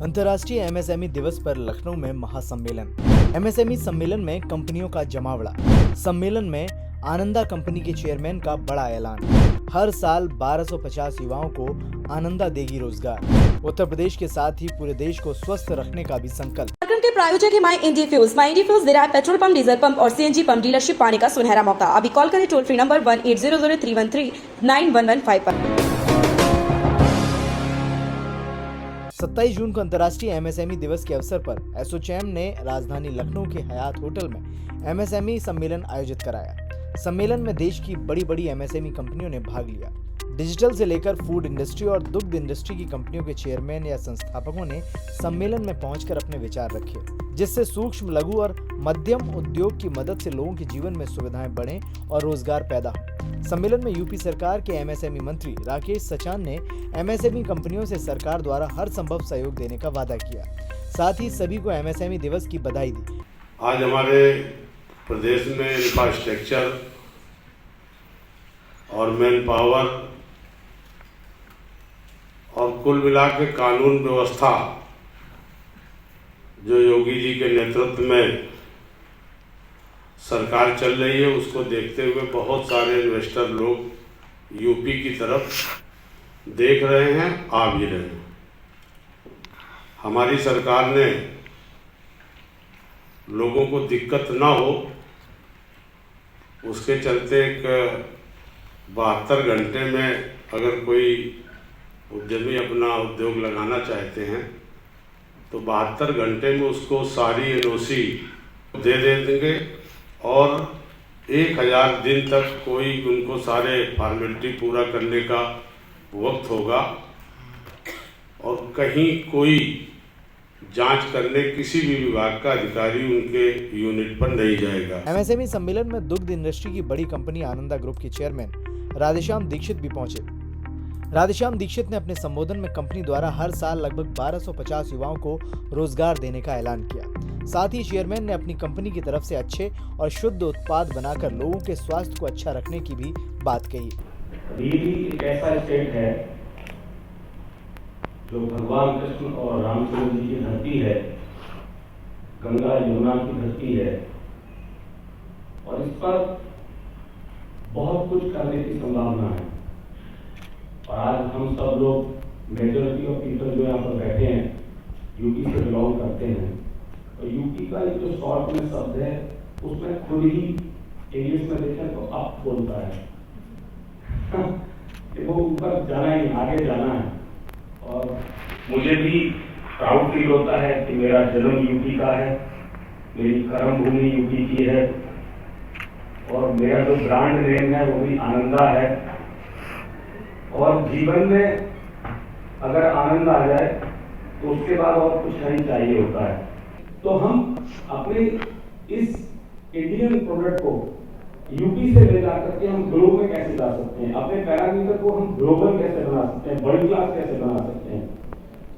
अंतर्राष्ट्रीय एमएसएमई दिवस पर लखनऊ में महासम्मेलन। एमएसएमई सम्मेलन में कंपनियों का जमावड़ा। सम्मेलन में आनंदा कंपनी के चेयरमैन का बड़ा ऐलान। हर साल 1250 युवाओं को आनंदा देगी रोजगार। उत्तर प्रदेश के साथ ही पूरे देश को स्वस्थ रखने का भी संकल्प। कार्यक्रम के प्रायोजक है माई इंडी फ्यूज दे रहा है पेट्रोल पंप, डीजल पंप और सीएनजी पंप डीलरशिप पाने का सुनहरा मौका। अभी कॉल करें टोल फ्री नंबर 180031391115 पर। 27 जून को अंतर्राष्ट्रीय एमएसएमई दिवस के अवसर पर एसोचैम ने राजधानी लखनऊ के हयात होटल में एमएसएमई सम्मेलन आयोजित कराया। सम्मेलन में देश की बड़ी एमएसएमई कंपनियों ने भाग लिया। डिजिटल से लेकर फूड इंडस्ट्री और दुग्ध इंडस्ट्री की कंपनियों के चेयरमैन या संस्थापकों ने सम्मेलन में पहुंचकर अपने विचार रखे, जिससे सूक्ष्म, लघु और मध्यम उद्योग की मदद से लोगों के जीवन में सुविधाएं बढ़ें और रोजगार पैदा हो। सम्मेलन में यूपी सरकार के एमएसएमई मंत्री राकेश सचान ने एमएसएमई कंपनियों से सरकार द्वारा हर संभव सहयोग देने का वादा किया। साथ ही सभी को एमएसएमई दिवस की बधाई दी। आज हमारे प्रदेश में इंफ्रास्ट्रक्चर और मैन पावर और कुल मिला के कानून व्यवस्था जो योगी जी के नेतृत्व में सरकार चल रही है, उसको देखते हुए बहुत सारे इन्वेस्टर लोग यूपी की तरफ देख रहे हैं, आ भी रहे हैं। हमारी सरकार ने लोगों को दिक्कत ना हो उसके चलते एक 72 घंटे में अगर कोई उद्यमी अपना उद्योग लगाना चाहते हैं तो 72 घंटे में उसको सारी एनओसी दे देंगे और 1000 दिन तक कोई उनको सारे फॉर्मेलिटी पूरा करने का वक्त होगा और कहीं कोई जांच करने किसी भी विभाग का अधिकारी उनके यूनिट पर नहीं जाएगा। एमएसएमई सम्मेलन में दुग्ध इंडस्ट्री की बड़ी कंपनी आनंदा ग्रुप के चेयरमैन राधेश्याम दीक्षित भी पहुंचे। राधेश्याम दीक्षित ने अपने संबोधन में कंपनी द्वारा हर साल लगभग 1250 युवाओं को रोजगार देने का ऐलान किया। साथ ही चेयरमैन ने अपनी कंपनी की तरफ से अच्छे और शुद्ध उत्पाद बनाकर लोगों के स्वास्थ्य को अच्छा रखने की भी बात कही। दिल्ली एक ऐसा स्टेट है जो भगवान कृष्ण और रामचंद्र जी की धरती है, गंगा यमुना की धरती है और इस पर बहुत कुछ करने की संभावना है। और आज हम सब लोग मेजॉरिटी ऑफ पीपल जो यहाँ पर बैठे हैं यूपी से बिलोंग करते हैं। तो यूपी का एक जो शॉर्ट में शब्द है उसमें खुद ही इंग्लिश में देखें तो अप बोलता है कि वो ऊपर जाना ही, आगे जाना है। और मुझे भी प्राउड फील होता है कि मेरा जन्म यूपी का है, मेरी कर्म भूमि यूपी की है और मेरा जो ब्रांड नेम है वो भी आनंदा है। और जीवन में अगर आनंद आ जाए तो उसके बाद और कुछ नहीं चाहिए होता है। तो हम अपने इस इंडियन प्रोडक्ट को यूपी से ले जाकर के हम ग्लोब में कैसे ला सकते हैं, अपने पैरामीटर को हम ग्लोबल कैसे बना सकते हैं, वर्ल्ड क्लास कैसे बना सकते हैं।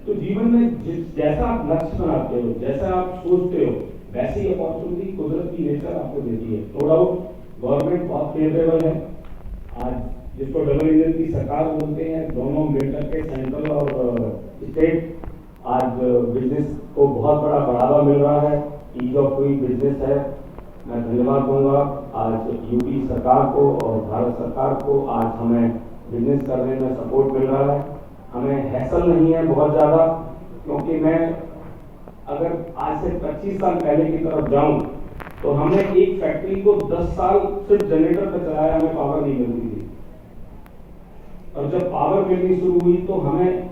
तो जीवन में जैसा आप लक्ष्य बनाते हो, जैसा आप सोचते हो, वैसी अपॉर्चुनिटी कुदरत की नेचर आपको देती है। नो डाउट गवर्नमेंट बहुत फेवरेबल है। आज जिसको डबल इंजन की सरकार बोलते हैं, दोनों मिलकर के सेंट्रल और स्टेट आज बिजनेस को बहुत बड़ा बढ़ावा मिल रहा है। ईज ऑफ डूइंग बिजनेस है। मैं धन्यवाद दूंगा आज यूपी सरकार को और भारत सरकार को। आज हमें बिजनेस करने में सपोर्ट मिल रहा है, हमें हैसल नहीं है बहुत ज़्यादा। क्योंकि मैं अगर आज से 25 साल पहले की तरफ जाऊं तो हमने एक फैक्ट्री को 10 साल सिर्फ जनरेटर पर चलाया, हमें पावर नहीं मिलती थी। और जब पावर मिलनी शुरू हुई तो हमें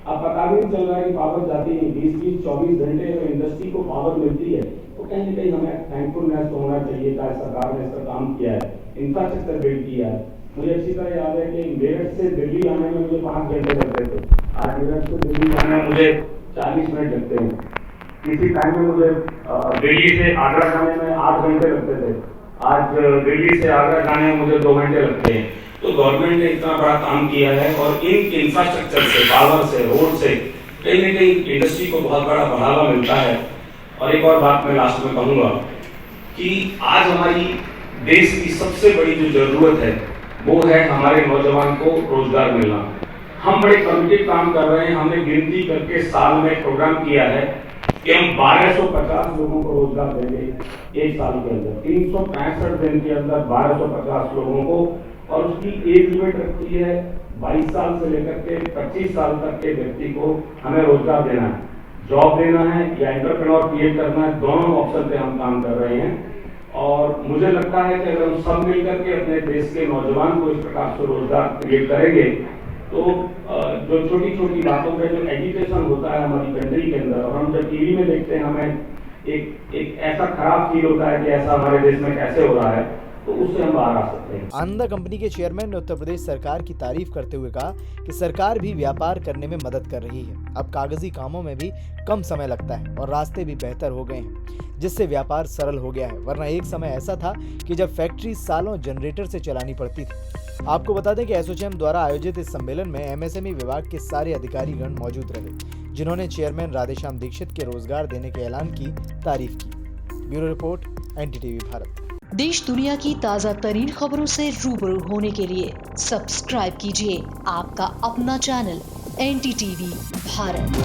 अब पता भी नहीं चल रहा है कि पावर जाती है 20-24 घंटे अगर इंडस्ट्री को पावर मिलती है तो कहीं ना कहीं हमें थैंकफुलनेस होना चाहिए कि सरकार ने इसका काम किया है, इंफ्रास्ट्रक्चर बिल्ड किया है। मुझे अच्छी तरह याद है कि मेरठ से दिल्ली आने में मुझे 5 घंटे लगते थे, आज मेरठ से दिल्ली जाने में मुझे 40 मिनट लगते हैं। किसी टाइम में मुझे दिल्ली से आगरा जाने में 8 घंटे लगते थे, आज दिल्ली से आगरा जाने में मुझे 2 घंटे लगते हैं। तो गवर्नमेंट ने इतना बड़ा काम किया है और इन इंफ्रास्ट्रक्चर से, पावर से, रोड से कहीं न कहीं इंडस्ट्री को बहुत बड़ा बढ़ावा मिलता है। और एक और बात मैं लास्ट में कहूँगा कि आज हमारी देश की सबसे बड़ी जो जरूरत है वो है हमारे नौजवान को रोजगार मिलना। हम बड़े कमिटेड काम कर रहे हैं। हमने गिनती करके साल में प्रोग्राम किया है कि हम 1250 लोगों को रोजगार देंगे एक साल के अंदर, 365 दिन के अंदर 1250 लोगों को। और उसकी एज लिमिट रखी है 22 साल से लेकर के 25 साल तक के व्यक्ति को हमें रोजगार देना है, जॉब देना है या एंटरप्रेन्योर क्रिएट करना है। दोनों ऑप्शन पे हम काम कर रहे हैं और मुझे लगता है कि अगर हम सब मिलकर के अपने देश के नौजवान को इस प्रकार से रोजगार क्रिएट करेंगे तो जो छोटी छोटी बातों पे जो एजुकेशन होता है हमारी कंट्री के अंदर, और हम जब टीवी में देखते हैं हमें एक ऐसा खराब फील होता है कि ऐसा हमारे देश में कैसे हो रहा है, तो उससे हम बाहर आ सकते हैं। आनंदा कंपनी के चेयरमैन ने उत्तर प्रदेश सरकार की तारीफ करते हुए कहा कि सरकार भी व्यापार करने में मदद कर रही है। अब कागजी कामों में भी कम समय लगता है और रास्ते भी बेहतर हो गए हैं, जिससे व्यापार सरल हो गया है। वरना एक समय ऐसा था कि जब फैक्ट्री सालों जनरेटर से चलानी पड़ती थी। आपको बता दें कि एसोचैम द्वारा आयोजित इस सम्मेलन में एमएसएमई विभाग के सारे अधिकारीगण मौजूद रहे, जिन्होंने चेयरमैन राधेश्याम दीक्षित के रोजगार देने के ऐलान की तारीफ की। Bureau report, NDTV Bharat. देश दुनिया की ताज़ा तरीन खबरों से रूबरू होने के लिए सब्सक्राइब कीजिए आपका अपना चैनल एनडीटीवी भारत।